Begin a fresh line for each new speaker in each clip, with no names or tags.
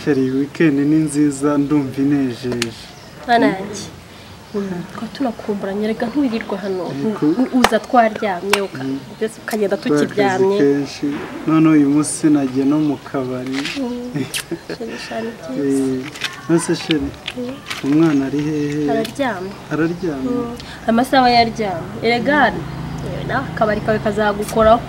sheri weekend ni nziza ndumva inejeje
bananjye twa tunakumburanye rega ntuyirirwa hano uza twaryamye ukagenda tukiryamye
kenshi none uyu munsi nagiye no mu kabari nase sheri umwana ari hehe araryamye
amasaha yaryamye eregana na kabari kawe kazagukoraho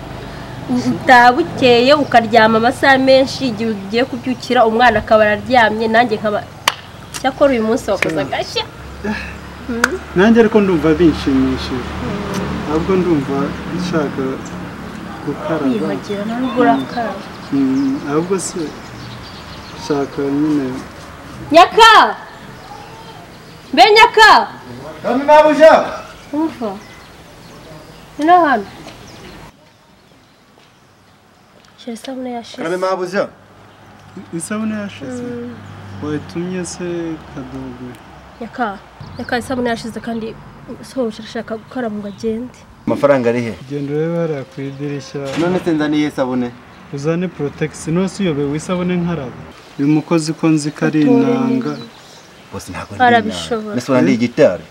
utabukeye ukaryama amasaha menshi igihe ugiye kubyukira umwana akaba araryamye nanjye nkaba cyakora uyu munsi wakoze agashya
nanjye ariko ndumva binshimishije ahubwo ndumva nshaka gukaraba
yihagira nubwo urakaraba
ahubwo se shaka nyine
nyaka mbe nyaka
kami mabuja
umva ino hano shira isabune yashize
kami mabuja
isabune yashize watumye se Kadogo
Nyaka isabune yashize kandi sohoje arashaka gukaraba ngo agende
amafaranga ari he
genda urebe hariya ku idirishya
none se nzaniye sabune
uzane Protex nose uyobewe isabune nkaraba uyu mukozi ko nzi ko ari inanga
bose ntabwo
arabishobora
nese urandi igitari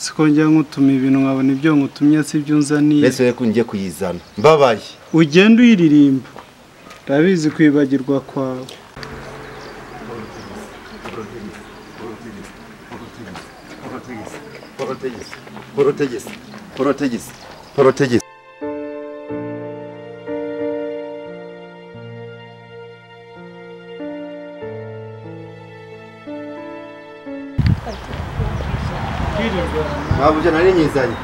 sikongera nkutuma ibintu nkabona ibyo ngutumye si ibyo unzaniye
nese we kungiye kuyizana mbabaye
ugenda uyiririmba urabizi kwibagirwa kwawe
Protegis. Mabuja nari nyizanye.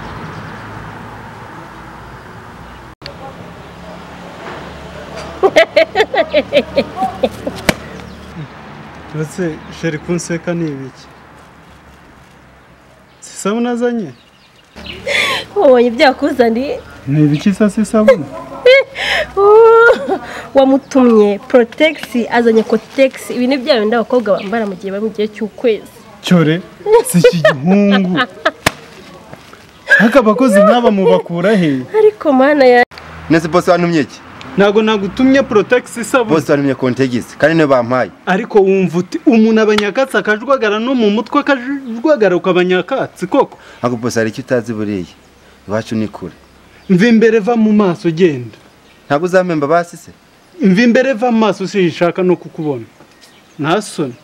Ese sheri kunseka ni ibiki Sisabune azanye
ubonye byakuzaniye
ni ibiki sasa isabune
wamutumye Protex azanye Kotex ibi ni bya bindi abakobwa bambara mu gihe bari mu gihe cy'ukwezi
cyore si igihungu haka abakozi nk'aba mubakura he
ariko mana ya
nese boss wantumye iki
ntago nagutumye Protex isabune
boss wantumye Contegis kandi ne bampaye
ariko wumva uti umuntu abanyakatsi akajwagara no mu mutwe akajwagara ukabanyakatsi koko
ako boss ari cyutazi buriye iwacu ni kure
mva imbere va mu maso genda
ntago uzamemba basi se
mva imbere va mu maso sishaka no kukubona ntasone